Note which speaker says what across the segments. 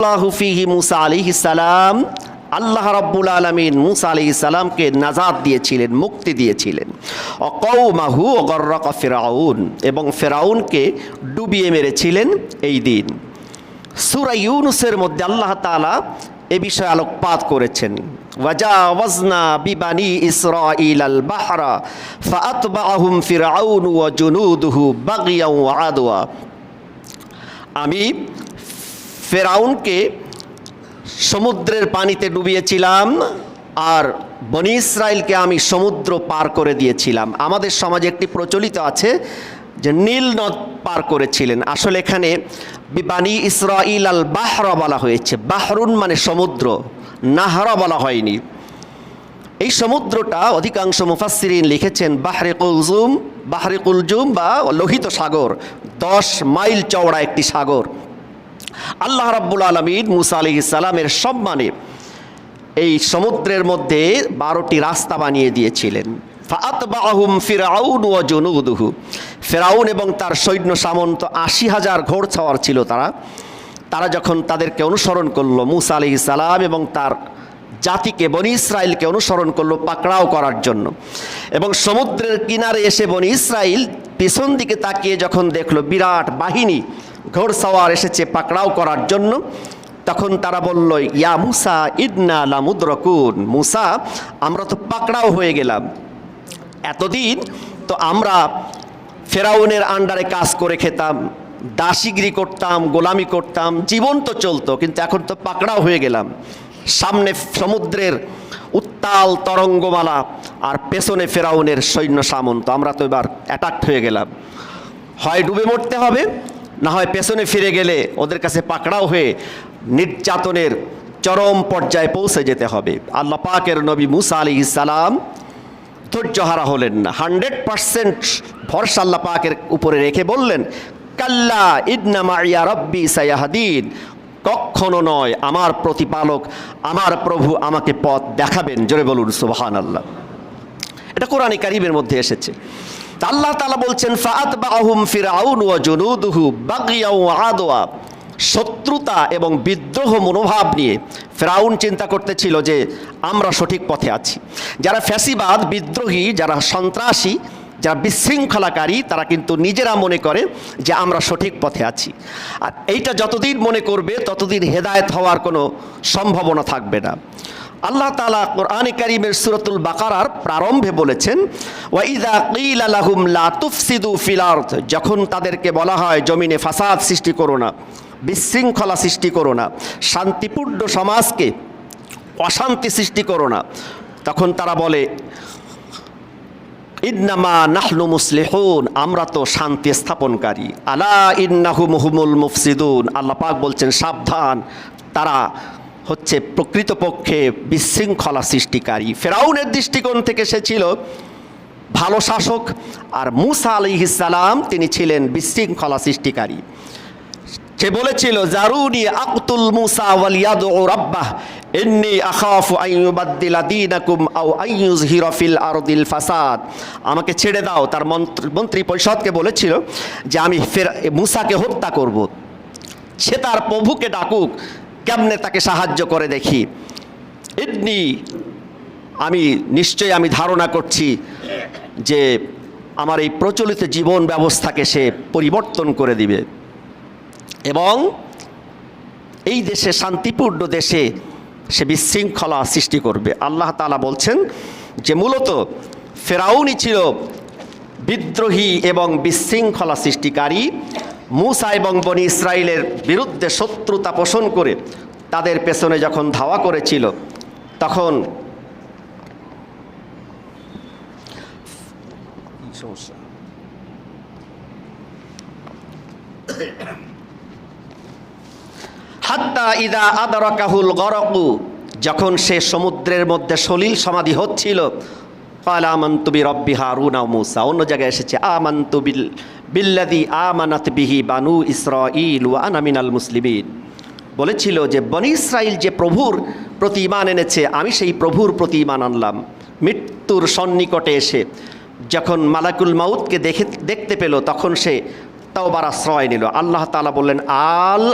Speaker 1: আল্লাহু ফিহি মুসা আলাইহিস সালাম, আল্লাহ রাব্বুল আলামিন মুসা আলাইহিস সালামকে নাজাত দিয়েছিলেন, মুক্তি দিয়েছিলেন। কওমাহু গররাকা ফিরআউন, এবং ফিরআউনকে ডুবিয়ে মেরেছিলেন এই দিন। সূরা ইউনূসের মধ্যে আল্লাহ তাআলা এ বিষয়ে আলোকপাত করেছেন। ওয়াজাওয়াজনা বিবানি ইসরাঈলাল বাহরা ফাআতবাআহুম ফিরআউন ওয়া জুনুদুহু বাগিয়াও ওয়া আদওয়া। আমি ফিরআউনকে সমুদ্রের পানিতে ডুবিয়েছিলাম আর বনি ইসরাইলকে আমি সমুদ্র পার করে দিয়েছিলাম। আমাদের সমাজে একটি প্রচলিত আছে যে নীল নদ পার করেছিলেন, আসলে এখানে বিবানি ইসরাঈল আল বাহরা বলা হয়েছে। বাহরুন মানে সমুদ্র, নাহরা বলা হয়নি। এই সমুদ্রটা অধিকাংশ মুফাসসিরিন লিখেছেন বাহরে কুলজুম বা লোহিত সাগর, 10 মাইল চওড়া একটি সাগর। আল্লাহ রাব্বুল আলামিন মুসা আলাইহিস সালামের সম্মানে এই সমুদ্রের মধ্যে 12টি রাস্তা বানিয়ে দিয়েছিলেন। ফাআতবাআহুম ফিরআউন ওয়া জুনুদুহু, ফিরআউন এবং তার সৈন্য সামন্ত 80,000 ঘোড়সওয়ার ছিল। তারা যখন তাদেরকে অনুসরণ করলো, মুসা আলাইহিস সালাম এবং তার জাতিকে বনি ইসরাইলকে অনুসরণ করলো পাকড়াও করার জন্য, এবং সমুদ্রের কিনারে এসে বনি ইসরাইল পিছন দিকে তাকিয়ে যখন দেখলো বিরাট বাহিনী ঘোড়সওয়ার এসেছে পাকড়াও করার জন্য, তখন তারা বলল, ইয়া মুসা ইন্না লামুদরাকুন, মুসা আমরা তো পাকড়াও হয়ে গেলাম। এতদিন তো আমরা ফেরাউনের আন্ডারে কাজ করে খেতাম, দাসীগিরি করতাম, গোলামি করতাম, জীবন তো চলতো, কিন্তু এখন তো পাকড়াও হয়ে গেলাম। সামনে সমুদ্রের উত্তাল তরঙ্গমালা আর পেছনে ফেরাউনের সৈন্য সামন্ত, আমরা তো এবার অ্যাটাক্ট হয়ে গেলাম। হয় ডুবে মরতে হবে, না হয় পেছনে ফিরে গেলে ওদের কাছে পাকড়াও হয়ে নির্যাতনের চরম পর্যায়ে পৌঁছে যেতে হবে। আল্লাহ পাকের নবী মুসা আলাইহিস সালাম ধৈর্যহারা হলেন না, 100% ভরসা আল্লাহ পাকের উপরে রেখে বললেন, কাল্লা ইন্না মাইয়া রাব্বি সায়াহদিন, কখনো নয়, আমার প্রতিপালক আমার প্রভু আমাকে পথ দেখাবেন। জোরে বলুন সুবহানাল্লাহ। এটা কোরআনে কারীমের মধ্যে এসেছে। আল্লাহ তাআলা বলছেন, ফাআতবাআহুম ফিরআউন ওয়া জুনুদুহু বাগিয়াও ওয়া আদওয়া, শত্রুতা এবং বিদ্রোহ মনোভাব নিয়ে ফিরআউন চিন্তা করতেছিল যে আমরা সঠিক পথে আছি। যারা ফ্যাসিবাদ, বিদ্রোহী, যারা সন্ত্রাসী, যারা বিশৃঙ্খলাকারী, তারা কিন্তু নিজেরা মনে করে যে আমরা সঠিক পথে আছি। আর এইটা যতদিন মনে করবে ততদিন হেদায়েত হওয়ার কোনো সম্ভাবনা থাকবে না। আল্লাহ তাআলা কোরআনে কারীমের সূরাতুল বাকারার প্রারম্ভে বলেছেন, ওয়া ইযা ক্বিলা লাহুম লা তুফসিদু ফিল আরদ, যখন তাদেরকে বলা হয় জমিনে ফাসাদ সৃষ্টি করো না, বিশৃঙ্খলা সৃষ্টি করো না, শান্তিপূর্ণ সমাজকে অশান্তি সৃষ্টি করো না, তখন তারা বলে ইন্নামা নাহনু মুসলিহুন, আমরা তো শান্তি স্থাপনকারী। আলা ইন্নাহুম হুমুল মুফসিদুন, আল্লাহ পাক বলছেন সাবধান, তারা হচ্ছে প্রকৃতপক্ষে বিশৃঙ্খলা সৃষ্টিকারী। ফেরাউনের দৃষ্টিকোণ থেকে সে ছিল ভালো শাসক, আর মুসা আলাইহিস সালাম তিনি ছিলেন বিশৃঙ্খলা সৃষ্টিকারী। সে বলেছিল, জারুনি আকতুল মুসা ওয়ালিয়াদউ রাব্বাহ ইন্নী আখাফু আন ইউবাদদিলা দীনাকুম আও আন ইউযহিরা ফিল আরদিল ফাসাদ, আমাকে ছেড়ে দাও। তার মন্ত্রী পরিষদকে বলেছিল যে আমি মুসাকে হত্যা করব, সে তার প্রভুকে ডাকুক, কেমনে তাকে সাহায্য করে দেখি। ইন্নী, আমি নিশ্চয়ই আমি ধারণা করছি যে আমার এই প্রচলিত জীবন ব্যবস্থাকে সে পরিবর্তন করে দিবে এবং এই দেশে, শান্তিপূর্ণ দেশে সে বিশৃঙ্খলা সৃষ্টি করবে। আল্লাহ তাআলা বলছেন যে মূলত ফেরাউনই ছিল বিদ্রোহী এবং বিশৃঙ্খলা সৃষ্টিকারী। মুসা এবং বনি ইসরাইলের বিরুদ্ধে শত্রুতা পোষণ করে তাদের পেছনে যখন ধাওয়া করেছিল, তখন হাত্তা ইদা আদরাকাহুল গরকু, যখন সে সমুদ্রের মধ্যে সলিল সমাধি হচ্ছিল, ক্বালা আমানতু বিরব্বি হারুন ওয়া মূসা, অন্য জায়গায় এসেছে আমানতু বিল্লাযী আমানাত বিহি বানু ইসরাঈল ওয়া আনা মিনাল মুসলিমিন, বলেছিল যে বনি ইসরাইল যে প্রভুর প্রতি ঈমান এনেছে, আমি সেই প্রভুর প্রতি ঈমান আনলাম। মৃত্যুর সন্নিকটে এসে যখন মালাকুল মাউতকে দেখতে পেল, তখন সে তাওবার আশ্রয় নিল। আল্লাহ তাআলা বললেন, আল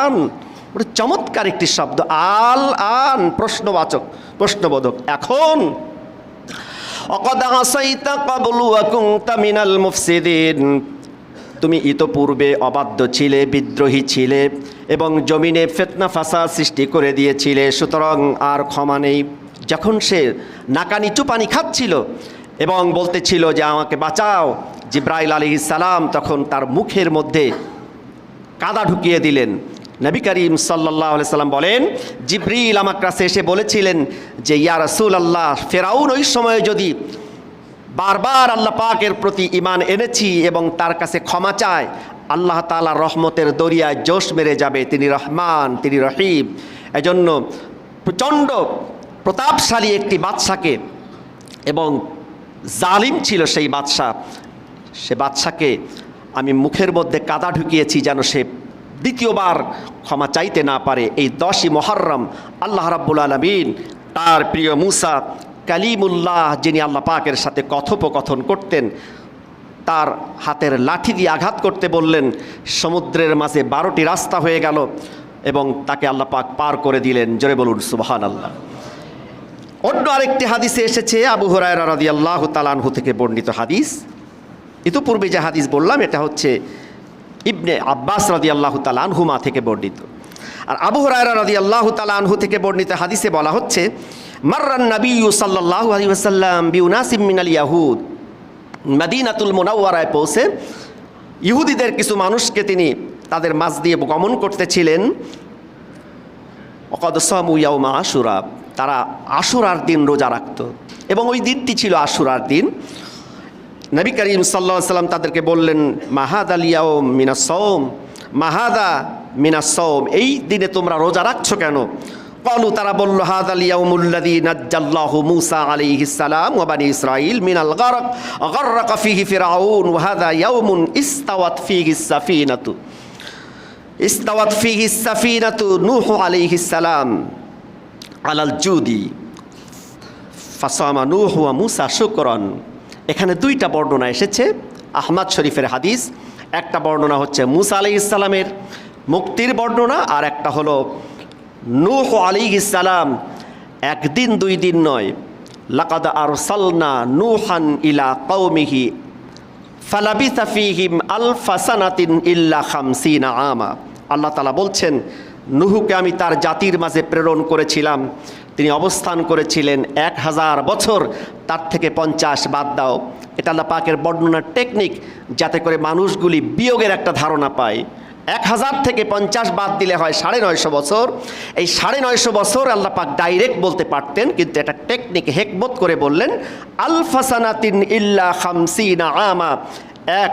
Speaker 1: আন ওটা চমৎকার একটি শব্দ, আল আন প্রশ্নবাচক, প্রশ্নবোধক। এখন অকদ আসাইতা ক্বাবলু ওয়া কুনতা মিনাল মুফসিদিন, তুমি ইতপূর্বে অবাধ্য ছিলে, বিদ্রোহী ছিলে এবং জমিনে ফিতনা ফাসাদ সৃষ্টি করে দিয়েছিলে, সুতরাং আর ক্ষমা নেই। যখন সে নাকানি চুপানি খাচ্ছিল এবং বলতেছিল যে আমাকে বাঁচাও, জিব্রাইল আলাইহিস সালাম তখন তার মুখের মধ্যে কাদা ঢুকিয়ে দিলেন। নবী করিম সাল্লাল্লাহু আলাইহি সাল্লাম বলেন, জিব্রিল আমার কাছে এসে বলেছিলেন যে ইয়া রাসূলুল্লাহ, ফেরাউন ওই সময় যদি বারবার আল্লাহ পাকের প্রতি ঈমান এনেছি এবং তার কাছে ক্ষমা চায়, আল্লাহ তাআলার রহমতের দরিয়ায় জোশ মেরে যাবে। তিনি রহমান, তিনি রহিম। এজন্য প্রচণ্ড প্রতাপশালী একটি বাদশাকে, এবং জালিম ছিল সেই বাদশা, সে বাদশাকে আমি মুখের মধ্যে কাদা ঢুকিয়েছি যেন সে দ্বিতীয়বার ক্ষমা চাইতে না পারে। এই 10ই মুহররম আল্লাহ রাব্বুল আলামিন তার প্রিয় মূসা কালিমুল্লাহ, যিনি আল্লাহ পাকের সাথে কথোপকথন করতেন, তার হাতের লাঠি দিয়ে আঘাত করতে বললেন। সমুদ্রের মাঝে 12টি রাস্তা হয়ে গেল এবং তাকে আল্লাহ পাক পার করে দিলেন। জোরে বলুন সুবহানাল্লাহ। অন্য আরেকটি হাদিসে এসেছে, আবু হুরায়রা রাদিয়াল্লাহু তাআলা আনহু থেকে বর্ণিত হাদিস। ইতিপূর্বে যে হাদিস বললাম এটা হচ্ছে ইবনে আব্বাস রাদিয়াল্লাহু তাআলা আনহুমা থেকে বর্ণিত। আর আবু হুরায়রা রাদিয়াল্লাহু তাআলা আনহু থেকে বর্ণিত হাদিসে বলা হচ্ছে, মাররান নবিয়্যু সাল্লাল্লাহু আলাইহি ওয়াসাল্লাম বিউনাসিম মিনাল ইয়াহুদ, মদিনাতুল মুনাওয়ারায় পৌঁছে ইহুদিদের কিছু মানুষকে তিনি তাদের মাঝ দিয়ে গমন করতেছিলেন। ওয়াকাদ সামু ইয়াউমা আশুরা, তারা আশুরার দিন রোজা রাখত এবং ওই দিনটি ছিল আশুরার দিন। নবী করিম সাল্লাল্লাহু আলাইহি ওয়াসাল্লাম তাদেরকে বললেন, মাহাদাল ইয়াউম মিনাস সাওম, মাহাদা মিনাস সাওম, এই দিনে তোমরা রোজা রাখছো কেন? ক্বালু, তারা বলল, হাদাল ইয়াউমুল্লাযী নাজ্জাল্লাহু মূসা আলাইহিস সালাম ওয়া বানি ইসরাঈল মিনাল গারক গাররাকা ফীহি ফিরআউন ওয়া হাদা ইয়াউমুন ইস্তাওয়াত ফীহিস সাফীনাতু নূহ আলাইহিস সালাম আলাল জুদি ফাসামা নূহ ওয়া মূসা শুকরান। এখানে 2টা বর্ণনা এসেছে আহমদ শরীফের হাদিস। একটা বর্ণনা হচ্ছে মূসা আলাইহিস সালামের মুক্তির বর্ণনা, আর একটা হলো নূহ আলাইহিস সালাম একদিন 2 দিন নয়, লাকাদ আরসালনা নূহান ইলা কওমিহি ফালাবিসা ফীহিম আলফা সানাতিন ইল্লা 50 আমা। আল্লাহ তাআলা বলছেন, নূহকে আমি তার জাতির মাঝে প্রেরণ করেছিলাম, তিনি অবস্থান করেছিলেন 1000 বছর, তার থেকে 50 বাদ দাও। এটা আল্লাহ পাকের বর্ণনার টেকনিক, যাতে করে মানুষগুলি বিয়োগের একটা ধারণা পায়। 1000 থেকে 50 বাদ দিলে হয় 950 বছর। এই 950 বছর আল্লাহ পাক ডাইরেক্ট বলতে পারতেন, কিন্তু এটা টেকনিক হেকমত করে বললেন, আলফা সানাতিন ইল্লা 50 আমা,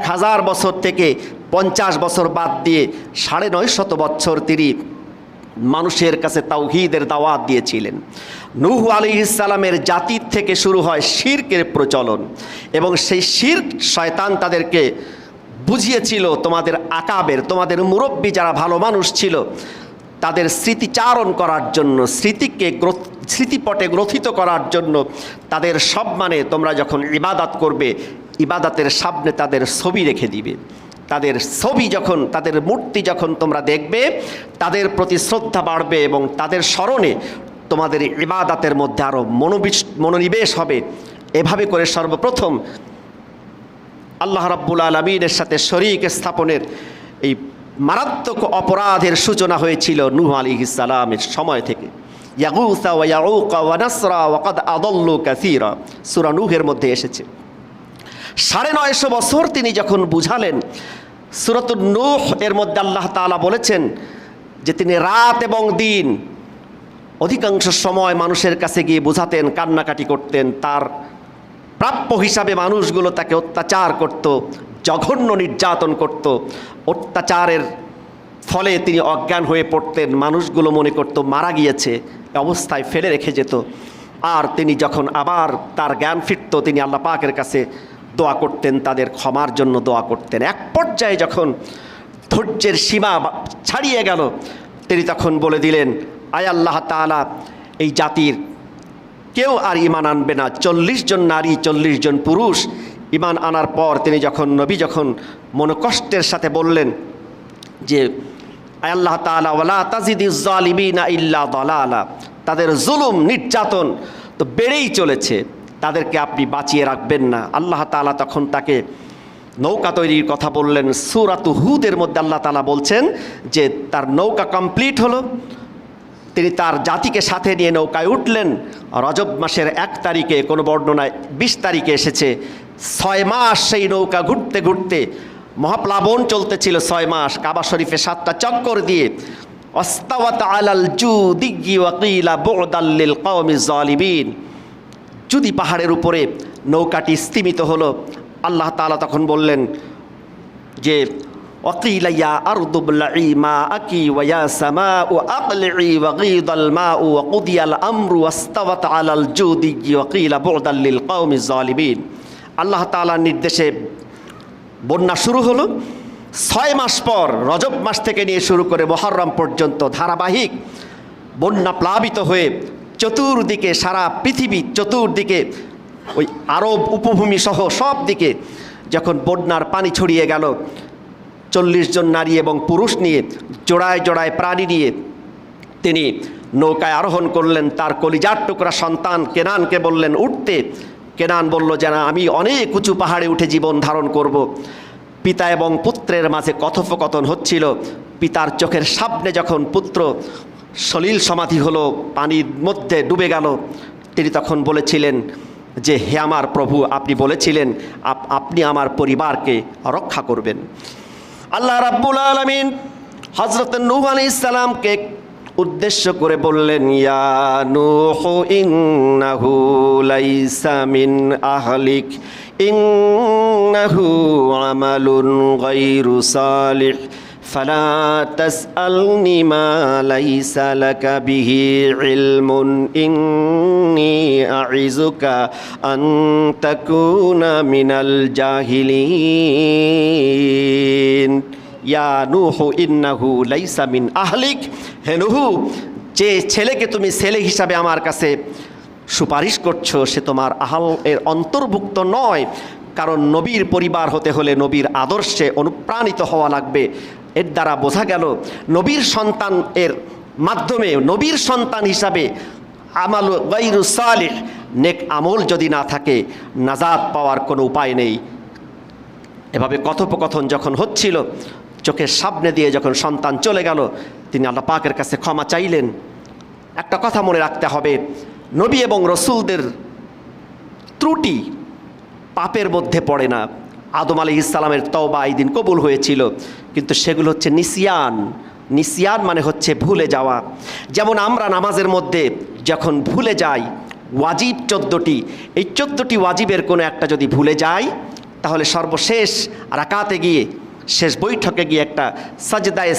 Speaker 1: 1000 বছর থেকে 50 বছর বাদ দিয়ে 950 বছর তিনি মানুষের কাছে তাওহীদের দাওয়াত দিয়েছিলেন। নূহ আলাইহিস সালামের জাতির থেকে শুরু হয় শিরকের প্রচলন, এবং সেই শিরক শয়তান তাদেরকে বুঝিয়েছিল, তোমাদের আকাবের, তোমাদের মুরব্বী যারা ভালো মানুষ ছিল, তাদের স্মৃতিচারণ করার জন্য, স্মৃতিপটে গ্রথিত করার জন্য তাদের সম্মানে তোমরা যখন ইবাদত করবে, ইবাদতের সামনে তাদের ছবি রেখে দিবে। তাদের ছবি যখন, তাদের মূর্তি যখন তোমরা দেখবে, তাদের প্রতি শ্রদ্ধা বাড়বে এবং তাদের স্মরণে তোমাদের ইবাদতের মধ্যে আরও মনোনিবেশ হবে। এভাবে করে সর্বপ্রথম আল্লাহ রাব্বুল আলামিনের সাথে শরীক স্থাপনের এই মারাত্মক অপরাধের সূচনা হয়েছিল নূহ আলাইহিস সালামের সময় থেকে। ইয়াগুসা ওয়া ইয়াউকা ওয়া নাসরা ওয়া ক্বাদ আদাল্লু কাসীরা, সূরা নূহের মধ্যে এসেছে। 950 বছর তিনি যখন বুঝালেন, সূরাতুন নূহ এর মধ্যে আল্লাহ তাআলা বলেছেন যে তিনি রাত এবং দিন অধিকাংশ সময় মানুষের কাছে গিয়ে বুঝাতেন, কান্নাকাটি করতেন। তার প্রাপ্য হিসাবে মানুষগুলো তাকে অত্যাচার করত, জঘন্য নির্যাতন করত। অত্যাচারের ফলে তিনি অজ্ঞান হয়ে পড়তেন, মানুষগুলো মনে করত মারা গিয়েছে, অবস্থায় ফেলে রেখে যেত। আর তিনি যখন আবার তার জ্ঞান ফিরত, তিনি আল্লাহ পাকের কাছে দোয়া করতেন, তাদের ক্ষমার জন্য দোয়া করতেন। এক পর্যায়ে যখন ধৈর্যের সীমা ছাড়িয়ে গেল, তিনি তখন বলে দিলেন, আয় আল্লাহ তাআলা, এই জাতির কেউ আর ঈমান আনবে না। 40 জন নারী, 40 জন পুরুষ ঈমান আনার পর তিনি যখন নবী যখন মনোকষ্টের সাথে বললেন যে আল্লাহ তাআলা ওয়ালা তাজিদিজ জালিমিনা ইল্লা দালালা, তাদের জুলুম নির্যাতন তো বেড়েই চলেছে, তাদেরকে আপনি বাঁচিয়ে রাখবেন না। আল্লাহ তাআলা তখন তাকে নৌকা তৈরির কথা বললেন। সূরাতু হুদের মধ্যে আল্লাহ তাআলা বলছেন যে তার নৌকা কমপ্লিট হলো, তিনি তার জাতিকে সাথে নিয়ে নৌকায় উঠলেন। রজব মাসের 1 তারিখে, কোনো বর্ণনায় 20 তারিখে এসেছে। 6 মাস সেই নৌকা ঘুরতে ঘুরতে, মহাপ্লাবন চলতেছিল 6 মাস, কাবা শরীফে 7টা চক্কর দিয়ে। ওয়াস্তাওয়াত আলাল জুদি ওয়া কিলা বু'দাল লিল কওমিজ জালিমিন, জুদি পাহাড়ের উপরে নৌকাটি স্থিমিত হলো। আল্লাহ তাআলা তখন বললেন যে ওয়াকিলা ইয়া আরদু বলঈ মাআকি ওয়া ইয়া সামাউ আকলিঈ ওয়া গীদাল মাউ ওয়া কুদিয়াল আমরু ওয়াস্তাওয়াত আলাল জুদি ওয়া কিলা বু'দাল লিল কওমিজ জালিমিন। আল্লাহ তাআলার নির্দেশে বন্যা শুরু হলো। 6 মাস পর, রজব মাস থেকে নিয়ে শুরু করে মুহররম পর্যন্ত ধারাবাহিক বন্যা প্লাবিত হয়ে চতুর্দিকে, সারা পৃথিবী চতুর্দিকে, ওই আরব উপভূমি সহ সব দিকে যখন বন্যার পানি ছড়িয়ে গেল, 40 জন নারী এবং পুরুষ নিয়ে, জোড়ায় জোড়ায় প্রাণী নিয়ে তিনি নৌকায় আরোহণ করলেন। তার কলিজার টুকরা সন্তান কেনানকে বললেন উঠতে। কেনান বলল যে না, আমি অনেক উঁচু পাহাড়ে উঠে জীবন ধারণ করব। পিতা এবং পুত্রের মাঝে কথোপকথন হচ্ছিল। পিতার চোখের সামনে যখন পুত্র সলিল সমাধি হলো, পানির মধ্যে ডুবে গেল, তিনি তখন বলেছিলেন যে হে আমার প্রভু, আপনি বলেছিলেন আপনি আমার পরিবারকে রক্ষা করবেন। আল্লাহ রাব্বুল আলামিন হযরত নূহ আলাইহিস সালামকে উদ্দেশ্য করে বললেন, ইয়া নূহ ইন্নাহু লাইসা মিন আহলিক ইন্নাহু আমালুন গায়রু সালিহ ফালা তাসআলনি মা লাইসা লাকা বিহি ইলমুন ইন্নী আইযুকা আন তাকুনা মিনাল জাহিলিন। ইয়া নূহ ইন্নাহু লাইসা মিন আহলিক, হে নূহ, যে ছেলেকে তুমি ছেলে হিসাবে আমার কাছে সুপারিশ করছো সে তোমার আহল এর অন্তর্ভুক্ত নয়। কারণ নবীর পরিবার হতে হলে নবীর আদর্শে অনুপ্রাণিত হওয়া লাগবে। এর দ্বারা বোঝা গেল নবীর সন্তান এর মাধ্যমে, নবীর সন্তান হিসাবে আমাল গায়রু সালিহ, নেক আমল যদি না থাকে নাজাত পাওয়ার কোনো উপায় নেই। এভাবে কথোপকথন যখন হচ্ছিল, চোখের সামনে দিয়ে যখন সন্তান চলে গেল, তিনি আল্লাহ পাকের কাছে ক্ষমা চাইলেন। একটা কথা মনে রাখতে হবে, নবী এবং রসুলদের ত্রুটি পাপের মধ্যে পড়ে না। আদম আলাইহিস সালামের তওবা এই দিন কবুল হয়েছিল, কিন্তু সেগুলো হচ্ছে নিসিয়ান। নিসিয়ান মানে হচ্ছে ভুলে যাওয়া। যেমন আমরা নামাজের মধ্যে যখন ভুলে যাই, ওয়াজিব 14টি, এই 14টি ওয়াজিবের কোনো একটা যদি ভুলে যাই, তাহলে সর্বশেষ রাকাতে গিয়ে, শেষ বৈঠকে গিয়ে একটা সাজদায়ে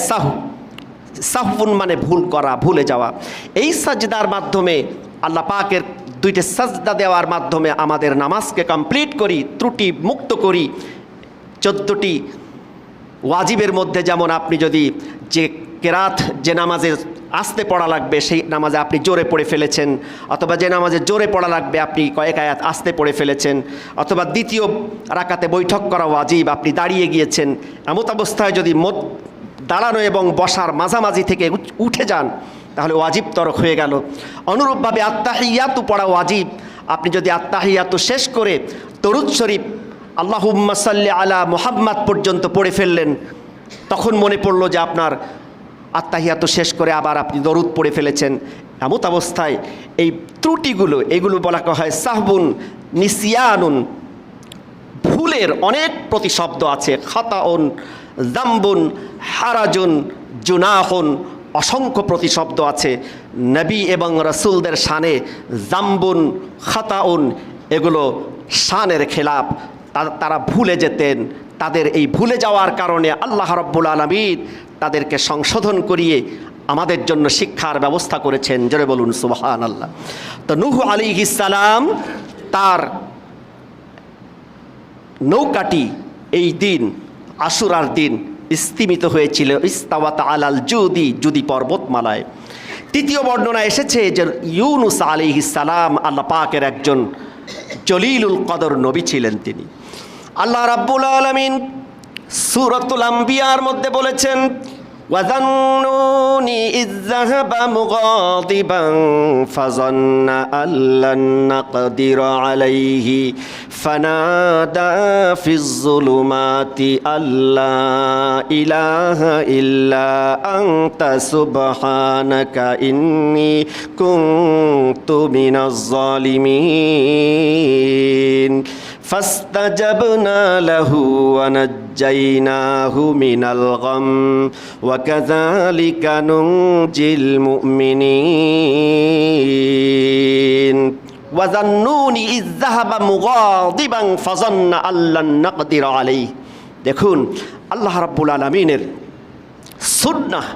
Speaker 1: সাহউন মানে ভুল করা, ভুলে যাওয়া, এই সাজদার মাধ্যমে আল্লাহ পাকের 2টি সাজদা দেওয়ার মাধ্যমে আমাদের নামাজকে কমপ্লিট করি, ত্রুটি মুক্ত করি। 14টি ওয়াজিবের মধ্যে যেমন আপনি যদি যে কেরাত, যে নামাজে আস্তে পড়া লাগবে সেই নামাজে আপনি জোরে পড়ে ফেলেছেন, অথবা যে নামাজে জোরে পড়া লাগবে আপনি কয়েক আয়াত আস্তে পড়ে ফেলেছেন, অথবা দ্বিতীয় রাকাতে বৈঠক করা ওয়াজিব, আপনি দাঁড়িয়ে গিয়েছেন, এমত অবস্থায় যদি দাঁড়ানো এবং বসার মাঝামাঝি থেকে উঠে যান তাহলে ওয়াজিব তরক হয়ে গেল। অনুরূপভাবে আত্তাহিয়াতু পড়া ওয়াজিব, আপনি যদি আত্তাহিয়াতু শেষ করে দরুদ শরীফ আল্লাহুম্মা সাল্লি আলা মুহাম্মাদ পর্যন্ত পড়ে ফেললেন, তখন মনে পড়লো যে আপনার আত্তাহিয়াতু শেষ করে আবার আপনি দরুদ পড়ে ফেলেছেন, এমত অবস্থায় এই ত্রুটিগুলো, এগুলো বলা হয় সাহবুন, নিসিয়ানুন। ভুলের অনেক প্রতিশব্দ আছে, খাতাউন, যামবুন, হারাজুন, জুনাহুন, অসংখ্য প্রতিশব্দ আছে। নবী এবং রাসূলদের শানে যামবুন, খাতাউন এগুলো শানের খেলাফ। তারা ভুলে যেতেন, তাদের এই ভুলে যাওয়ার কারণে আল্লাহ রাব্বুল আলামিন তাদেরকে সংশোধন করিয়ে আমাদের জন্য শিক্ষার ব্যবস্থা করেছেন। জোরে বলুন সুবহানাল্লাহ। তো নূহ আলাইহিস সালাম তার নৌকাটি এই দিন আশুরার দিন স্থিমিত হয়েছিল ইস্তাওয়াত আলাল জুদি পর্বতমালায়। তৃতীয় বর্ণনা এসেছে যে ইউনুস আলাইহিস সালাম আল্লাহ পাকের একজন জলিলুল কদর নবী ছিলেন। তিনি আল্লাহ রাব্বুল আলামিন সূরাতুল আম্বিয়ার মধ্যে বলেছেন, وَذَنُّونِ إِذْ ذَهَبَ مُغَاضِبًا فَظَنَّ أَن لَّن نَّقْدِرَ عَلَيْهِ فَنَادَىٰ فِي الظُّلُمَاتِ أَن لَّا إِلَٰهَ إِلَّا أَنتَ سُبْحَانَكَ إِنِّي كُنتُ مِنَ الظَّالِمِينَ فاستجبنا له ونجيناه من الغم وكذلك ننجي المؤمنين وظنوني إذ ذهب مغاضبا فظن أن لن نقدر عليه। দেখুন আল্লাহ রাব্বুল আলামিনের সুন্নাহ,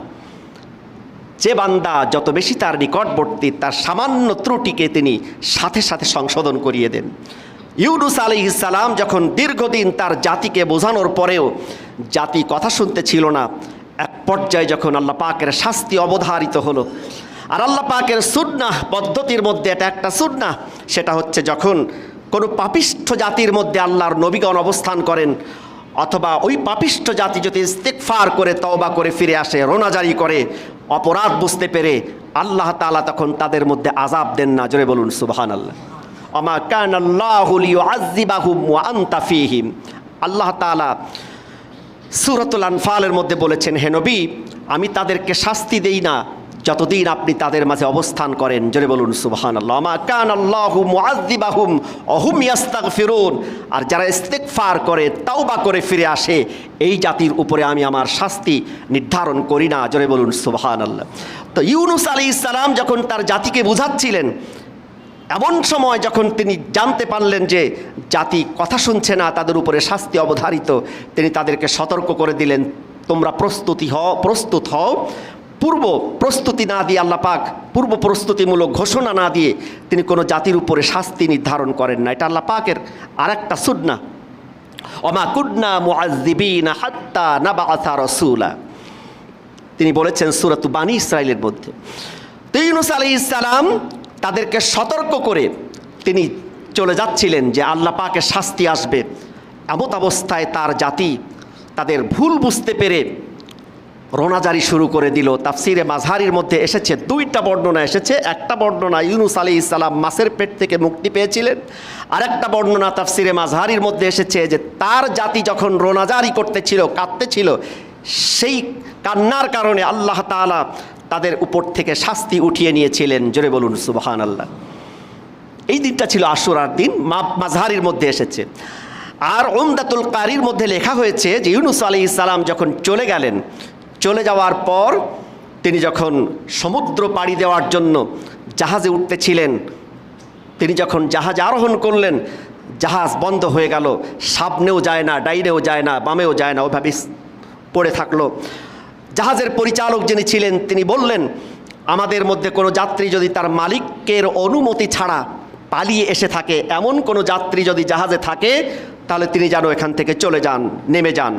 Speaker 1: যে বান্দা যত বেশি তার নিকটবর্তী তার সামান্য ত্রুটিকে তিনি সাথে সাথে সংশোধন করিয়ে দেন। ইউনুস আলাইহিস সালাম যখন দীর্ঘদিন তার জাতিকে বোঝানোর পরেও জাতি কথা শুনতে ছিল না, এক পর্যায়ে যখন আল্লাহ পাকের শাস্তি অবধারিত হলো, আর আল্লাহ পাকের সুন্নাহ পদ্ধতির মধ্যে এটা একটা সুন্নাহ, সেটা হচ্ছে যখন কোনো পাপিষ্ঠ জাতির মধ্যে আল্লাহর নবীগণ অবস্থান করেন অথবা ওই পাপিষ্ঠ জাতি যদি ইস্তিগফার করে তওবা করে ফিরে আসে, রোনাজারি করে, অপরাধ বুঝতে পেরে, আল্লাহ তাআলা তখন তাদের মধ্যে আযাব দেন না। জোরে বলুন সুবহানাল্লাহ। আমা কানাল্লাহু লিউআযযিবাহুম ওয়া আনতা ফীহিম। আল্লাহ তাআলা সূরাতুল আনফালের মধ্যে বলেছেন, হে নবী, আমি তাদেরকে শাস্তি দেই না যতদিন আপনি তাদের মাঝে অবস্থান করেন। জোরে বলুন সুবহানাল্লাহ। আমা কানাল্লাহু মুআযযিবাহুম ওয়া হুম ইস্তাগফিরুন। আর যারা ইস্তিগফার করে তাওবা করে ফিরে আসে, এই জাতির উপরে আমি আমার শাস্তি নির্ধারণ করি না। জোরে বলুন সুবহানাল্লাহ। তো ইউনুস আলাইহিস সালাম যখন তার জাতিকে বুঝাচ্ছিলেন, এমন সময় যখন তিনি জানতে পারলেন যে জাতি কথা শুনছে না, তাদের উপরে শাস্তি অবধারিত, তিনি তাদেরকে সতর্ক করে দিলেন, তোমরা প্রস্তুত হও। পূর্ব প্রস্তুতি না দিয়ে আল্লাহ পাক পূর্ব প্রস্তুতিমূলক ঘোষণা না দিয়ে তিনি কোনো জাতির উপরে শাস্তি নির্ধারণ করেন না। এটা আল্লাহ পাকের আরেকটা সুন্নাহ। ওমা কুন্না মুআযযিবিনা হাত্তা নাবআসা রাসূলা, তিনি বলেছেন সূরাতু বানী ইসরাঈলের মধ্যে। তো ইউনুস আলাইহিস সালাম তাদেরকে সতর্ক করে তিনি চলে যাচ্ছিলেন যে আল্লাহ পাকের শাস্তি আসবে। এমত অবস্থায় তার জাতি তাদের ভুল বুঝতে পেরে রোনাজারি শুরু করে দিল। তাফসিরে মাযহারির মধ্যে এসেছে, দুইটা বর্ণনা এসেছে। একটা বর্ণনা ইউনুস আলাইহিস সালাম মাছের পেট থেকে মুক্তি পেয়েছিলেন, আর একটা বর্ণনা তাফসিরে মাযহারির মধ্যে এসেছে যে তার জাতি যখন রোনাজারি করতেছিল, কাঁদতেছিল, সেই কান্নার কারণে আল্লাহ তাআলা তাদের উপর থেকে শাস্তি উঠিয়ে নিয়েছিলেন। জোরে বলুন সুবহানাল্লাহ। এই দিনটা ছিল আশুরার দিন, মাযহারির মধ্যে এসেছে। আর উমদাতুল কারির মধ্যে লেখা হয়েছে যে ইউনুস আলাইহিস সালাম যখন চলে গেলেন, চলে যাওয়ার পর তিনি যখন সমুদ্র পাড়ি দেওয়ার জন্য জাহাজে উঠতেছিলেন, তিনি যখন জাহাজে আরোহণ করলেন, জাহাজ বন্ধ হয়ে গেল, সামনেও যায় না, ডাইনেও যায় না, বামেও যায় না, ওইভাবে পড়ে থাকলো। জাহাজের পরিচালক যিনি ছিলেন তিনি বললেন, আমাদের মধ্যে কোনো যাত্রী যদি তার মালিকের অনুমতি ছাড়া পালিয়ে এসে থাকে, এমন কোনো যাত্রী যদি জাহাজে থাকে, তাহলে তিনি যেন এখান থেকে চলে যান, নেমে যান।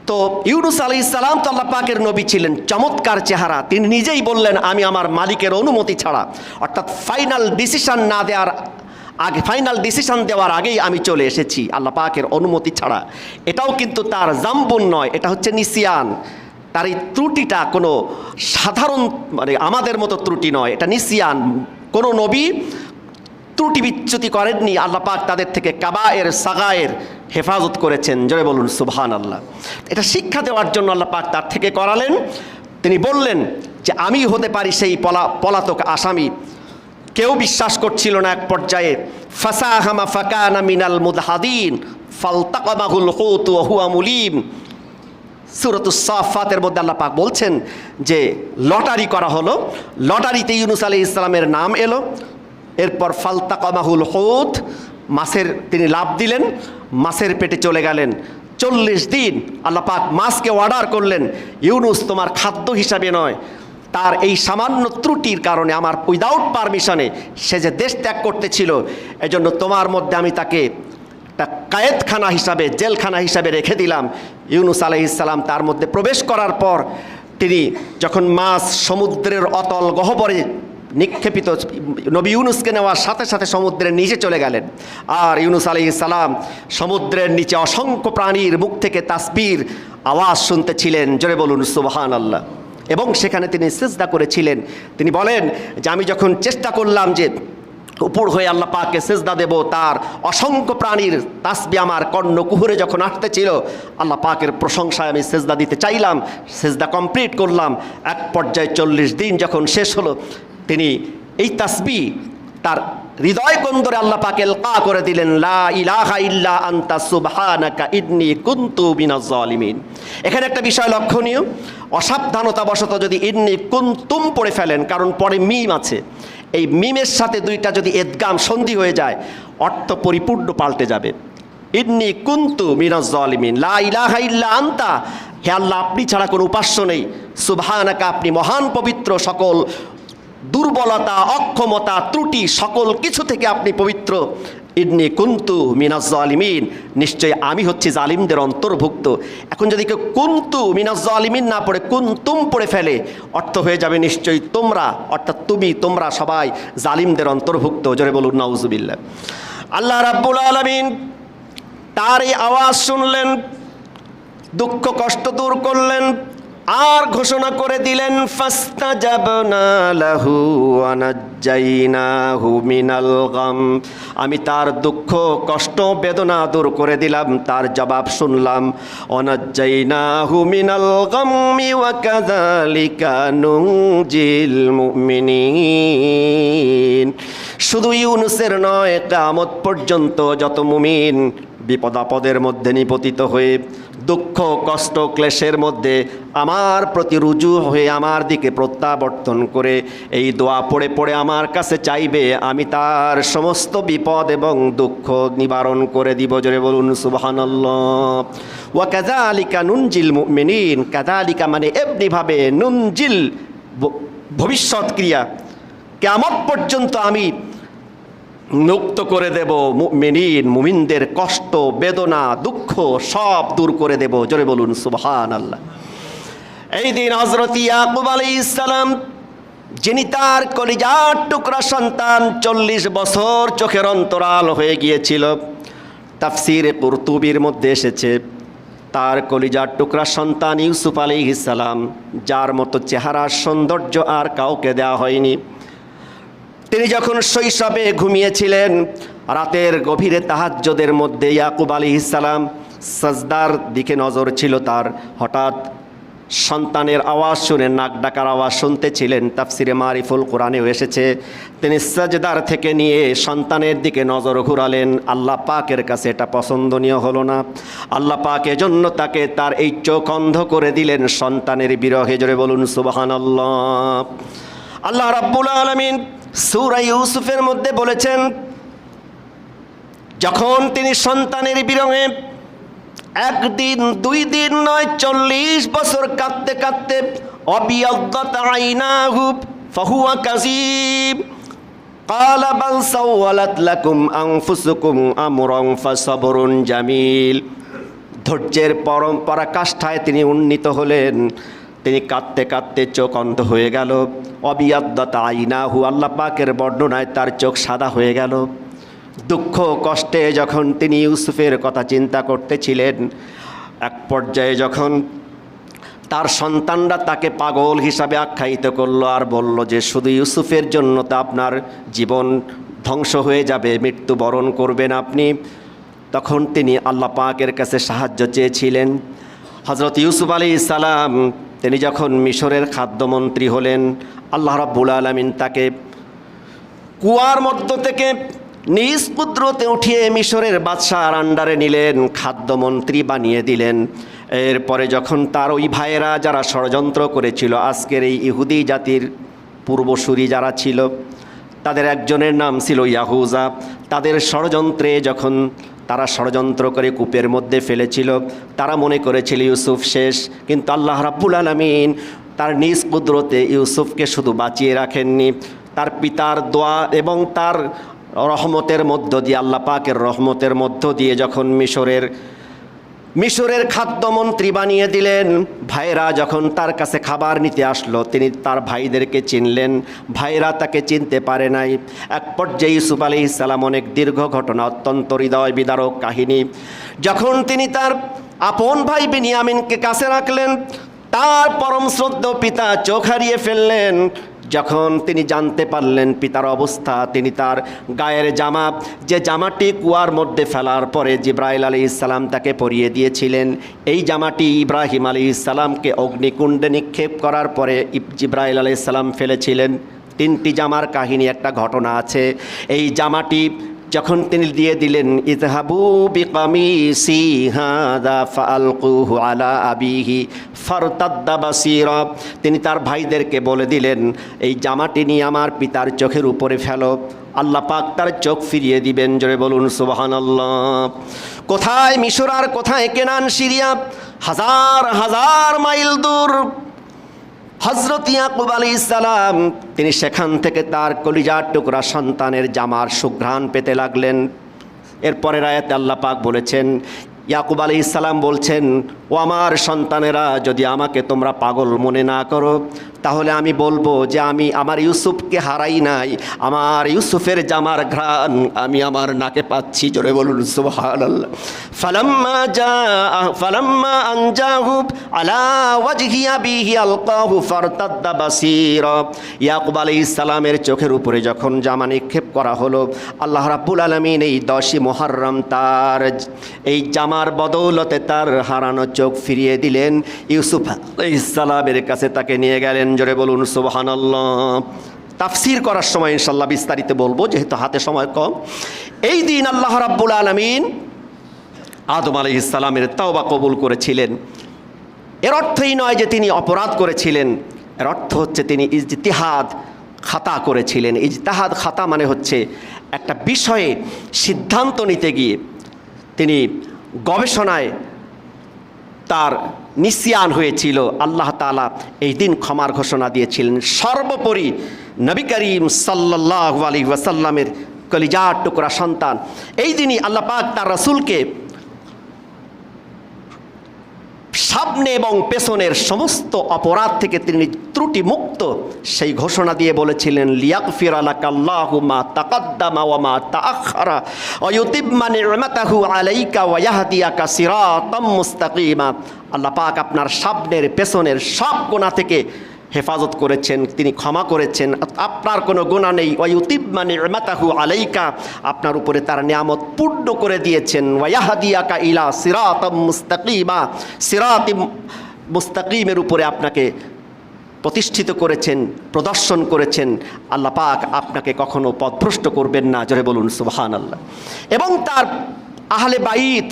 Speaker 1: তো ইউনুস আলাইহিস সালাম তো আল্লাহ পাকের নবী ছিলেন, চমৎকার চেহারা, তিনি নিজেই বললেন, আমি আমার মালিকের অনুমতি ছাড়া, অর্থাৎ ফাইনাল ডিসিশন না দেওয়ার আগে, ফাইনাল ডিসিশন দেওয়ার আগেই আমি চলে এসেছি আল্লাহ পাকের অনুমতি ছাড়া। এটাও কিন্তু তার জাম্বুন নয়, এটা হচ্ছে নিসিয়ান। তার এই ত্রুটিটা কোনো সাধারণ আমাদের মতো ত্রুটি নয়, এটা নিসিয়ান। কোনো নবী ত্রুটি বিচ্যুতি করেননি, আল্লাহ পাক তাদের থেকে কাবায়ের সাগায়ের হেফাজত করেছেন। জোরে বলুন সুবহানাল্লাহ। এটা শিক্ষা দেওয়ার জন্য আল্লাহ পাক তার থেকে করালেন। তিনি বললেন যে আমি হতে পারি সেই পলাতক আসামি। কেউ বিশ্বাস করছিল না। এক পর্যায়ে ফাসাহামা ফাকানা মিনাল মুদহাদিন ফালতাকামাহুল হুত ওয়া হুয়া মুলিম, সূরাতুস সাফাতের মধ্যে আল্লাহ পাক বলছেন যে লটারি করা হলো, লটারিতে ইউনুস আলাইহিস সালামের নাম এলো। এরপর ফালতাকামাহুল হুত, মাছের তিনি লাভ দিলেন, মাছের পেটে চলে গেলেন। 40 দিন আল্লাহ পাক মাছকে অর্ডার করলেন, ইউনুস তোমার খাদ্য হিসাবে নয়, তার এই সামান্য ত্রুটির কারণে আমার উইদাউট পারমিশনে সে যে দেশ ত্যাগ করতেছিল, এজন্য তোমার মধ্যে আমি তাকে একটা কায়েদখানা হিসাবে, জেলখানা হিসাবে রেখে দিলাম। ইউনুস আলাইহিস সালাম তার মধ্যে প্রবেশ করার পর তিনি যখন মাছ সমুদ্রের অতল গহ্বরে নিক্ষেপিত নবী ইউনুসকে নেওয়ার সাথে সাথে সমুদ্রের নিচে চলে গেলেন। আর ইউনুস আলাইহিস সালাম সমুদ্রের নিচে অসংখ্য প্রাণীর মুখ থেকে তাসবির আওয়াজ শুনতেছিলেন, জোরে বলুন সুবহানাল্লাহ। এবং সেখানে তিনি সিজদা করেছিলেন। তিনি বলেন যে আমি যখন চেষ্টা করলাম যে উপর হয়ে আল্লাহ পাককে সিজদা দেব, তার অসংখ্য প্রাণীর তাসবিহ আমার কর্ণকুহরে যখন আসতেছিল, আল্লাহ পাকের প্রশংসায় আমি সিজদা দিতে চাইলাম, সিজদা কমপ্লিট করলাম। এক পর্যায়ে 40 দিন যখন শেষ হলো, তিনি এই তাসবিহ তার হৃদয় কন্দরে আল্লাহ পাক ইলকা করে দিলেন, লা ইলাহা ইল্লা আনতা সুবহানাকা ইন্নী কুনতু মিনাজ জালিমিন। এখানে একটা বিষয় লক্ষণীয়, অসাবধানতাবশত যদি ইন্নী কুনতুম পড়ে ফেলেন, কারণ পরে মিম আছে, এই মিমের সাথে দুইটা যদি ইদগাম সন্ধি হয়ে যায়, অর্থ পরিপূর্ণ পাল্টে যাবে। ইন্নী কুনতু মিনাজ জালিমিন, লা ইলাহা ইল্লা আনতা, হে আল্লাহ আপনি ছাড়া কোনো উপাস্য নেই, সুবহানাকা আপনি মহান পবিত্র, সকল দুর্বলতা, অক্ষমতা, ত্রুটি সকল কিছু থেকে আপনি পবিত্র। ইন্নী কুনতু মিনাজ জালিমিন, নিশ্চয়ই আমি হচ্ছি জালিমদের অন্তর্ভুক্ত। এখন যদি কেউ কুনতু মিনাজ জালিমিন না পড়ে কুনতুম পড়ে ফেলে, অর্থ হয়ে যাবে নিশ্চয়ই তোমরা, অর্থাৎ তুমি, তোমরা সবাই জালিমদের অন্তর্ভুক্ত। জোরে বলুন নাউজুবিল্লাহ। আল্লাহ রাব্বুল আলামিন তার এই আওয়াজ শুনলেন, দুঃখ কষ্ট দূর করলেন, আর ঘোষণা করে দিলেন, ফাস্তাজাবনা লাহু ওয়া নাজ্জাইনাহু মিনাল গাম, আমি তার দুঃখ কষ্ট বেদনা দূর করে দিলাম, তার জবাব শুনলাম। ওয়া নাজ্জাইনাহু মিনাল গাম্মি ওয়া কাযালিকা নুনজিল মুমিনিন। শুধু ইউনুসের নয়, কিয়ামত পর্যন্ত যত মুমিন বিপদ আপদের মধ্যে নিপতিত হয়ে, দুঃখ কষ্ট ক্লেশের মধ্যে আমার প্রতি রুজু হয়ে আমার দিকে প্রত্যাবর্তন করে এই দোয়া পড়ে পড়ে আমার কাছে চাইবে, আমি তার সমস্ত বিপদ এবং দুঃখ নিবারণ করে দিব। জোরে বলুন সুবহানাল্লাহ। ওয়া কাযালিকা নুনজিল মুমিনিন, কাযালিকা মানে এমনিভাবে, নুনজিল ভবিষ্যৎ ক্রিয়া, কিয়ামত পর্যন্ত আমি মুক্ত করে দেব মুমিনিন, মুমিনদের কষ্ট বেদনা দুঃখ সব দূর করে দেব। জোরে বলুন সুবহানাল্লাহ। এই দিন হযরত ইয়াকুব আলাইহিস সালাম, যিনি তার কলিজার টুকরা সন্তান 40 বছর চোখের অন্তরাল হয়ে গিয়েছিল, তাফসীরে কুরতুবীর মধ্যে এসেছে তার কলিজার টুকরা সন্তান ইউসুফ আলাইহিস সালাম, যার মতো চেহারার সৌন্দর্য আর কাউকে দেওয়া হয়নি। তিনি যখন শৈশবে ঘুমিয়েছিলেন, রাতের গভীরে তাহাজ্জুদের মধ্যে ইয়াকুব আলাইহিস সালাম সাজদার দিকে নজর ছিল তার, হঠাৎ সন্তানের আওয়াজ শুনে, নাক ডাকার আওয়াজ শুনতেছিলেন। তাফসিরে মারিফুল কোরআনেও এসেছে, তিনি সাজদার থেকে নিয়ে সন্তানের দিকে নজর ঘুরালেন। আল্লাহ পাকের কাছে এটা পছন্দনীয় হলো না। আল্লাহ পাক এজন্য তাকে তার এই চোখ অন্ধ করে দিলেন সন্তানের বিরহে। জোরে বলুন সুবহানাল্লাহ। আল্লাহ রাব্বুল আলামিন সূরা ইউসুফের মধ্যে বলেছেন, যখন তিনি সন্তানের বিরহে একদিন 2 দিন নয় 40 বছর কাঁদতে কাঁদতে, অবিয়াদ্দাত আইনাহু ফাহুয়া কাযীব ক্বালা বাল সাওয়ালাত লাকুম আনফুসুকুম আমরান ফাসাবরুন জামিল, ধৈর্যের পরম পরাকাষ্ঠায় তিনি উন্নীত হলেন। তিনি কাঁদতে কাঁদতে চোখ অন্ধ হয়ে গেল। অবিয়াদ্দাত আইনাহু, আল্লাহ পাকের বর্ণনায় তার চোখ সাদা হয়ে গেল। দুঃখ কষ্টে যখন তিনি ইউসুফের কথা চিন্তা করতেছিলেন, এক পর্যায়ে যখন তার সন্তানরা তাকে পাগল হিসাবে আখ্যায়িত করলো আর বলল যে শুধু ইউসুফের জন্য তো আপনার জীবন ধ্বংস হয়ে যাবে, মৃত্যুবরণ করবেন আপনি, তখন তিনি আল্লাহ পাকের কাছে সাহায্য চেয়েছিলেন। হযরত ইউসুফ আলাইহিস সালাম তিনি যখন মিশরের খাদ্যমন্ত্রী হলেন, আল্লাহ রাব্বুল আলামিন তাকে কুয়ার মধ্য থেকে নিজ কুদরতে উঠিয়ে মিশরের বাদশার আন্ডারে নিলেন, খাদ্যমন্ত্রী বানিয়ে দিলেন। এরপরে যখন তার ওই ভাইয়েরা যারা ষড়যন্ত্র করেছিল, আজকের এই ইহুদি জাতির পূর্বসূরি যারা ছিল, তাদের একজনের নাম ছিল ইয়াহুজা, তাদের ষড়যন্ত্রে যখন তারা ষড়যন্ত্র করে কূপের মধ্যে ফেলেছিল, তারা মনে করেছিল ইউসুফ শেষ, কিন্তু আল্লাহ রাব্বুল আলামিন তার নিজ কুদরতে ইউসুফকে শুধু বাঁচিয়ে রাখেননি, তার পিতার দোয়া এবং তার রহমতের মধ্য দিয়ে, আল্লাহ পাকের রহমতের মধ্য দিয়ে যখন মিশরের মিশরের খাদ্যমন্ত্রী বানিয়ে দিলেন। ভাইরা যখন তার কাছে খাবার নিতে আসলো, তিনি তার ভাইদেরকে চিনলেন, ভাইরা তাকে চিনতে পারে নাই। এক পর্যায়ে ইউসুফ আলাইহিস সালাম, অনেক দীর্ঘ ঘটনা, অত্যন্ত হৃদয় বিদারক কাহিনী, যখন তিনি তার আপন ভাই বিনিয়ামিনকে কাছে রাখলেন, তার পরম শ্রদ্ধেয় পিতা চোখ হারিয়ে ফেললেন। যখন তিনি জানতে পারলেন পিতার অবস্থা, তিনি তার গায়ের জামা, যে জামাটি কুয়ার মধ্যে ফেলার পরে জিব্রাইল আলাইহিস সালাম তাকে পরিয়ে দিয়েছিলেন, এই জামাটি ইব্রাহিম আলাইহিস সালামকে অগ্নিকুণ্ডে নিক্ষেপ করার পরে জিব্রাইল আলাইহিস সালাম ফেলেছিলেন। 3টি জামার কাহিনী, একটা ঘটনা আছে। এই জামাটি যখন তিনি দিয়ে দিলেন, ইযহাবু বিকামিসি হাযা ফাআলকুহু আলা আবিহি ফারতাদ্দা বাসীরা, তিনি তার ভাইদেরকে বলে দিলেন, এই জামাটি নিয়ে আমার পিতার চোখের উপরে ফেলো, আল্লাহ পাক তার চোখ ফিরিয়ে দিবেন। জোরে বলুন সুবহানাল্লাহ। কোথায় মিশর আর কোথায় কেনান, সিরিয়া, হাজার হাজার মাইল দূর। হযরত ইয়াকুব আলাইহিস সালাম, তিনি সেখান থেকে তার কলিজার টুকরা সন্তানের জামার সুঘ্রাণ পেতে লাগলেন। এরপরের আয়াতে আল্লাহ পাক বলেছেন, ইয়াকুব আলাইহিস সালাম বলছেন, ও আমার সন্তানেরা, যদি আমাকে তোমরা পাগল মনে না করো, তাহলে আমি বলবো যে আমি আমার ইউসুফকে হারাই নাই, আমার ইউসুফের জামার ঘ্রাণ আমি আমার নাকে পাচ্ছি। জোরে বলুন সুবহানাল্লাহ। ফালাম্মা আনজাহু আলা ওয়াজহি আবিহি আলকাহু ফারতাদ্দা বাসীরা, ইয়াকুব আলাইহিস সালামের চোখের উপরে যখন জামা নিক্ষেপ করা হলো, আল্লাহ রাব্বুল আলামিন এই 10ই মুহররম তার এই জামার বদৌলতে তার হারানো চোখ ফিরিয়ে দিলেন। ইউসুফ আলাইহিস সালামের কাছে তাকে নিয়ে গেলেন। জোরে বলুন সুবহানাল্লাহ। তাফসীর করার সময় ইনশাআল্লাহ বিস্তারিত বলবো, যেহেতু হাতে সময় কম। এই দিন আল্লাহ রাব্বুল আলামিন আদম আলাইহিস সালামের তাওবা কবুল করেছিলেন। এর অর্থই নয় যে তিনি অপরাধ করেছিলেন, এর অর্থ হচ্ছে তিনি ইজতিহাদ খাতা করেছিলেন। ইজতিহাদ খাতা মানে হচ্ছে একটা বিষয়ে সিদ্ধান্ত নিতে গিয়ে তিনি গবেষণায় তার নিসিয়ান হয়েছিল, আল্লাহ তাআলা এই দিন ক্ষমার ঘোষণা দিয়েছিলেন। সর্বোপরি নবী করিম সাল্লাল্লাহু আলাইহি ওয়াসাল্লামের কলিজার টুকরা সন্তান, এই দিনই আল্লাহ পাক তার রাসূলকে সামনে এবং পেছনের সমস্ত অপরাধ থেকে তিনি ত্রুটি মুক্ত সেই ঘোষণা দিয়ে বলেছিলেন, লিয়াগফিরা লাকাল্লাহু মা তাকাদ্দামা ওয়া মা তাআখারা ওয়া ইউতিম্মা নি'মাতাহু আলাইকা ওয়া ইয়াহদিয়াকা সিরাতাম মুস্তাকিমা। আল্লাহ পাক আপনার সামনের পেছনের সব গুনাহ থেকে হেফাজত করেছেন, তিনি ক্ষমা করেছেন, আপনার কোনো গুনাহ নেই। ওয়া ইউতিম্মা নি'মাতাহু আলাইকা, আপনার উপরে তার নিয়ামত পূর্ণ করে দিয়েছেন। ওয়া ইয়াহদিয়াকা ইলা সিরাতাম মুস্তাকিমা, সিরাতিম মুস্তাকিমের উপরে আপনাকে প্রতিষ্ঠিত করেছেন, প্রদর্শন করেছেন। আল্লাহ পাক আপনাকে কখনো পথভ্রষ্ট করবেন না। জোরে বলুন সুবহানাল্লাহ। এবং তার আহলে বাইত,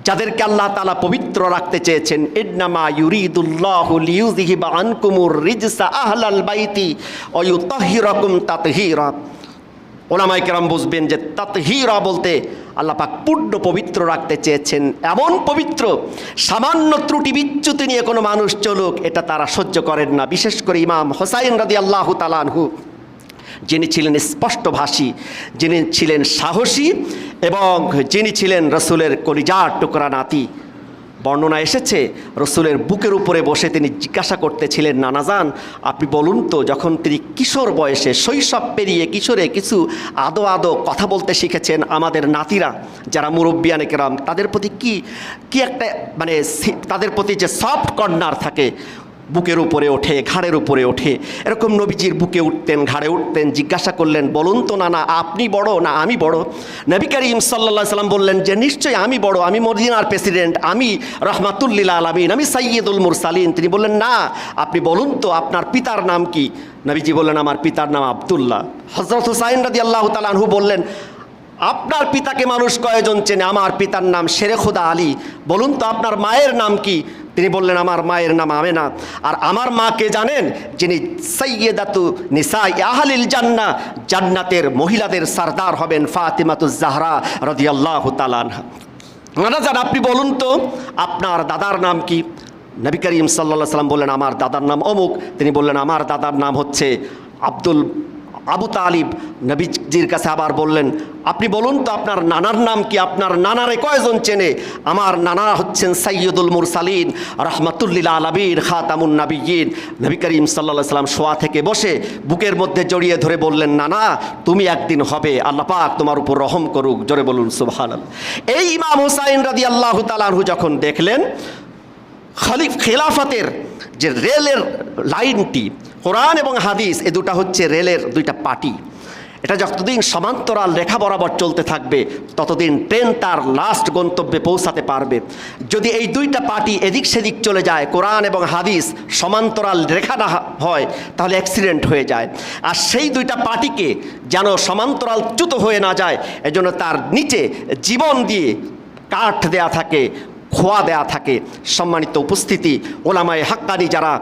Speaker 1: যাদেরকে আল্লাহ তাআলা পবিত্র রাখতে চেয়েছেন, ইন্নামা ইউরিদুল্লাহু লিইউযহিবা আনকুমুর রিজসা আহলাল বাইতি ওয়া ইউতাহহিরাকুম তাতহীরা। ওলামায়ে কেরাম বুঝবেন যে তাতহীরা বলতে আল্লাহ পাক পূর্ণ পবিত্র রাখতে চেয়েছেন, এমন পবিত্র সামান্য ত্রুটি বিচ্যুতি নিয়ে কোনো মানুষ চলুক এটা তারা সহ্য করেন না। বিশেষ করে ইমাম হোসাইন রাদিয়াল্লাহু তাআলা আনহু, যিনি ছিলেন স্পষ্টভাষী, যিনি ছিলেন সাহসী এবং যিনি ছিলেন রসুলের কলিজার টুকরা নাতি। বর্ণনা এসেছে রসুলের বুকের উপরে বসে তিনি জিজ্ঞাসা করতেছিলেন, নানাজান আপনি বলুন তো, যখন তিনি কিশোর বয়সে শৈশব পেরিয়ে কিশোরে কিছু আদো আদো কথা বলতে শিখেছেন, আমাদের নাতিরা যারা মুরব্বিয়ানে কেরাম তাদের প্রতি কি একটা মানে তাদের প্রতি যে সফট কর্নার থাকে, বুকের উপরে ওঠে, ঘাড়ের উপরে ওঠে, এরকম নবীজির বুকে উঠতেন, ঘাড়ে উঠতেন। জিজ্ঞাসা করলেন, বলুন তো নানা, আপনি বড় না আমি বড়? নবী করিম সাল্লাল্লাহু আলাইহি সাল্লাম বললেন যে নিশ্চয়ই আমি বড়, আমি মদিনার প্রেসিডেন্ট, আমি রাহমাতুল লিল আলামিন, আমি সাইয়্যিদুল মুরসালিন। তিনি বললেন, না, আপনি বলুন তো আপনার পিতার নাম কি? নবীজি বললেন, আমার পিতার নাম আব্দুল্লাহ। হযরত হুসাইন রাদিয়াল্লাহু তাআলা আনহু বললেন, আপনার পিতাকে মানুষ কয়জন চেনে? আমার পিতার নাম শেরে খোদা আলী। বলুন তো আপনার মায়ের নাম কি? তিনি বললেন, আমার মায়ের নাম আমেনা। আর আমার মাকে জানেন? যিনি সাইয়্যিদাতু নিসাই আহলিল জান্নাহ, জান্নাতের মহিলাদের সরদার হবেন, ফাতিমাতুজ জাহরা রাদিয়াল্লাহু তাআলা আনহা। নানাজান আপনি বলুন তো আপনার দাদার নাম কি? নবী করিম সাল্লাল্লাহু আলাইহি সাল্লাম বললেন, আমার দাদার নাম অমুক। তিনি বললেন, আমার দাদার নাম হচ্ছে আবু তালিব নবীজির কাছে আবার বললেন, আপনি বলুন তো আপনার নানার নাম কি, আপনার নানারে কয়জন চেনে? আমার নানা হচ্ছেন সাইয়্যিদুল মুরসালিন রাহমাতুল্লিল আলামিন খাতামুন নাবিয়্যিন। নবী করিম সাল্লাল্লাহু আলাইহি সাল্লাম শোয়া থেকে বসে বুকের মধ্যে জড়িয়ে ধরে বললেন, নানা তুমি একদিন হবে, আল্লাহ পাক তোমার উপর রহম করুক, জোরে বলুন সুবহানাল্লাহ। এই ইমাম হুসাইন রাদিয়াল্লাহু তাআলা আনহু যখন দেখলেন খেলাফতের যে রেলের লাইনটি, কোরআন এবং হাদিস এ দুটা হচ্ছে রেলের দুইটা পাটি, এটা যতদিন সমান্তরাল রেখা বরাবর চলতে থাকবে ততদিন ট্রেন তার লাস্ট গন্তব্যে পৌঁছাতে পারবে। যদি এই দুইটা পাটি এদিক সেদিক চলে যায়, কোরআন এবং হাদিস সমান্তরাল রেখা না হয়, তাহলে অ্যাক্সিডেন্ট হয়ে যায়। আর সেই দুইটা পাটিকে যেন সমান্তরাল চ্যুত হয়ে না যায়, এজন্য তার নিচে জীবন দিয়ে কাঠ দেয়া থাকে, খোয়া দেয়া থাকে। সম্মানিত উপস্থিতি, ওলামায়ে হাক্কানি যারা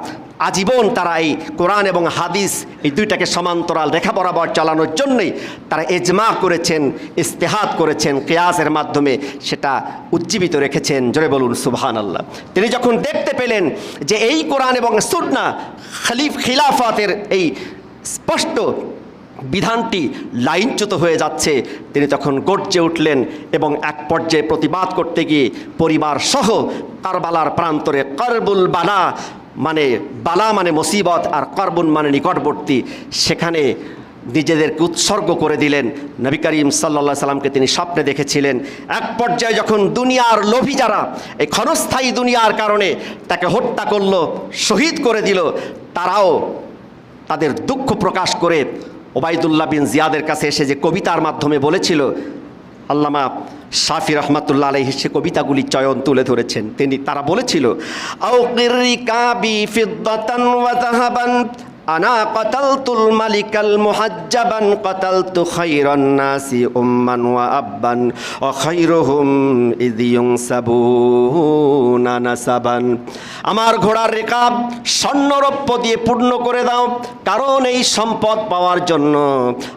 Speaker 1: আজীবন তারা এই কোরআন এবং হাদিস এই দুইটাকে সমান্তরাল রেখা বরাবর চালানোর জন্যই তারা ইজমা করেছেন, ইস্তেহাদ করেছেন, কিয়াসের মাধ্যমে সেটা উজ্জীবিত রেখেছেন, জোরে বলুন সুবহানাল্লাহ। তিনি যখন দেখতে পেলেন যে এই কোরআন এবং সুন্নাহ খিলাফতের এই স্পষ্ট বিধানটি লাইনচ্যুত হয়ে যাচ্ছে, তিনি তখন গর্জে উঠলেন এবং এক পর্যায়ে প্রতিবাদ করতে গিয়ে পরিবার সহ কারবালার প্রান্তরে করবুল বালা মানে মুসিবত, আর করবুন মানে নিকটবর্তী, সেখানে নিজেদেরকে উৎসর্গ করে দিলেন। নবী করিম সাল্লাল্লাহু আলাইহি সাল্লামকে তিনি স্বপ্নে দেখেছিলেন। এক পর্যায়ে যখন দুনিয়ার লোভী যারা এই ক্ষণস্থায়ী দুনিয়ার কারণে তাকে হত্যা করলো, শহীদ করে দিল, তারাও তাদের দুঃখ প্রকাশ করে ওবায়দুল্লাহ বিন জিয়াদের কাছে এসে যে কবিতার মাধ্যমে বলেছিল, আল্লামা শাফি রহমাতুল্লাহ আলাইহি সে কবিতাগুলি চয়ন তুলে ধরেছেন। তারা বলেছিল, আউকিরিকাবি ফিদ্দাতান ওয়া যাহাবান আনা কাতালতুল মালিকাল মুহাজ্জাবান কাতালতু খায়রান নাসি উম্মান ওয়া আব্বান ওয়া খায়রুহুম ইয ইউনসাবুনা নাসাবান। আমার ঘোড়ার রিকাব স্বর্ণরৌপ্য দিয়ে পূর্ণ করে দাও, কারণ এই সম্পদ পাওয়ার জন্য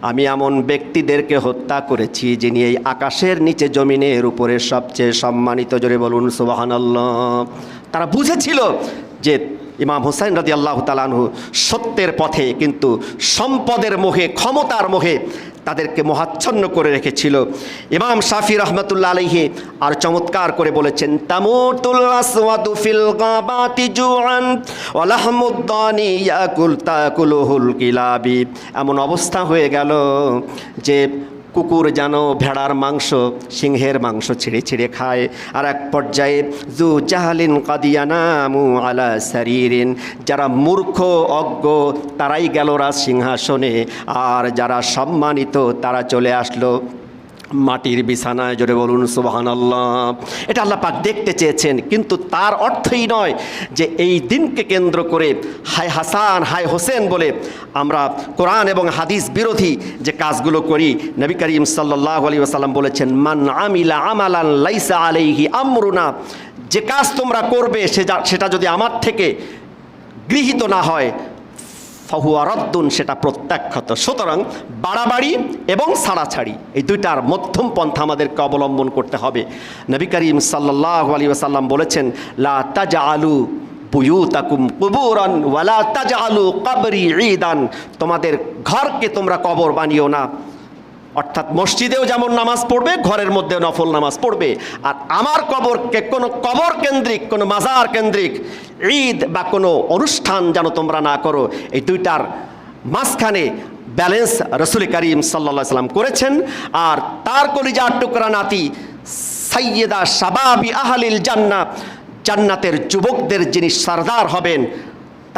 Speaker 1: আমি এমন ব্যক্তিদেরকে হত্যা করেছি যিনি এই আকাশের নিচে জমিনের উপরে সবচেয়ে সম্মানিত, জোরে বলুন সুবহানাল্লাহ। তারা বুঝেছিল যে ইমাম হুসাইন রাদিয়াল্লাহু তাআলা আনহু সত্যের পথে, কিন্তু সম্পদের মোহে, ক্ষমতার মোহে তাদেরকে মোহাচ্ছন্ন করে রেখেছিল। ইমাম শাফি রহমাতুল্লাহ আলাইহি আর চমৎকার করে বলেছেন, তামুতুল আসওয়াদু ফিল গাবাতি জুআন ওয়া লাহমুদ্দানি ইয়াকুল তাকুলুহুল কিলাবি। এমন অবস্থা হয়ে গেল যে কুকুর যেন ভেড়ার মাংস, সিংহের মাংস ছিঁড়ে ছিঁড়ে খায়। আর এক পর্যায়ে জু জাহালিন কাদিয়ানামু আলা সারিরিন, যারা মূর্খ অজ্ঞ তারাই গেল রাজ সিংহাসনে, আর যারা সম্মানিত তারা চলে আসলো মাটির বিছানায়, জোরে বলুন সুবহানাল্লাহ। এটা আল্লাহ পাক দেখতে চেয়েছেন, কিন্তু তার অর্থই নয় যে এই দিনকে কেন্দ্র করে হায় হাসান হায় হোসেন বলে আমরা কোরআন এবং হাদিস বিরোধী যে কাজগুলো করি। নবী করিম সাল্লাল্লাহু আলাইহি ওয়াসাল্লাম বলেছেন, মান আমিলা আমালান লাইসা আলাইহি আমরুনা, যে কাজ তোমরা করবে সেটা যদি আমার থেকে গৃহীত না হয় ফাহুয়া রদ্দুন, সেটা প্রত্যাখ্যাত। সুতরাং বাড়াবাড়ি এবং ছাড়াছাড়ি এই দুইটার মধ্যম পন্থা আমাদেরকে অবলম্বন করতে হবে। নবী করিম সাল্লাল্লাহু আলাইহি ওয়াসাল্লাম বলেছেন, লা তাজআলু বুয়ুতাকুম কুবুরান ওয়া লা তাজআলু কবরি ঈদান, তোমাদের ঘরকে তোমরা কবর বানিও না। অর্থাৎ মসজিদেও যেমন নামাজ পড়বে, ঘরের মধ্যেও নফল নামাজ পড়বে। আর আমার কবরকে কোনো কবর কেন্দ্রিক, কোনো মাজার কেন্দ্রিক ঈদ বা কোনো অনুষ্ঠান যেন তোমরা না করো। এই দুইটার মাঝখানে ব্যালেন্স রাসূল করিম সাল্লাল্লাহু আলাইহি ওয়াসাল্লাম করেছেন। আর তার কলিজার টুকরা নাতি সাইয়্যিদা শাবাবি আহলিল জান্নাহ, জান্নাতের যুবকদের যিনি সরদার হবেন,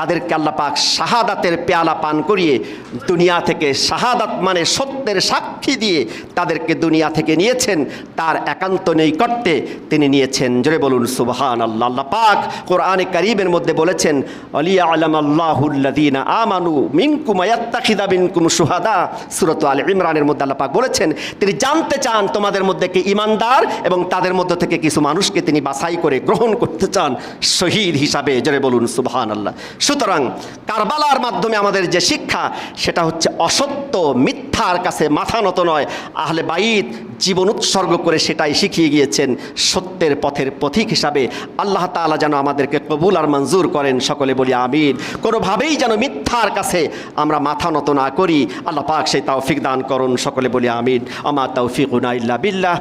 Speaker 1: তাদেরকে আল্লাহ পাক শাহাদাতের পেয়ালা পান করিয়ে দুনিয়া থেকে, শাহাদাত মানে সত্যের সাক্ষী দিয়ে তাদেরকে দুনিয়া থেকে নিয়েছেন, তার একান্ত নৈকট্যে তিনি নিয়েছেন, জোরে বলুন সুবহানাল্লাহ। আল্লাহ পাক কোরআনে কারীমের মধ্যে বলেছেন, আলিয়ালামাল্লাহুল্লাযীনা আমানু মিনকুম ওয়ায়াত্তাখিযা মিনকুম শুহাদা, সূরা আলে ইমরানের মধ্যে আল্লাহ পাক বলেছেন তিনি জানতে চান তোমাদের মধ্যে কে ঈমানদার, এবং তাদের মধ্য থেকে কিছু মানুষকে তিনি বাছাই করে গ্রহণ করতে চান শহীদ হিসাবে, জোরে বলুন সুবহানাল্লাহ। সুতরাং কারবালার মাধ্যমে আমাদের যে শিক্ষা সেটা হচ্ছে অসত্য মিথ্যার কাছে মাথা নত নয়। আহলে বাইত জীবন উৎসর্গ করে সেটাই শিখিয়ে গিয়েছেন সত্যের পথের পথিক হিসাবে। আল্লাহ তাআলা যেন আমাদেরকে কবুল আর মঞ্জুর করেন, সকলে বলি আমিন। কোনোভাবেই যেন মিথ্যার কাছে আমরা মাথা নত না করি, আল্লাহ পাক সেই তৌফিক দান করুন, সকলে বলি আমিন। আমা তৌফিকুনা ইল্লা বিল্লাহ।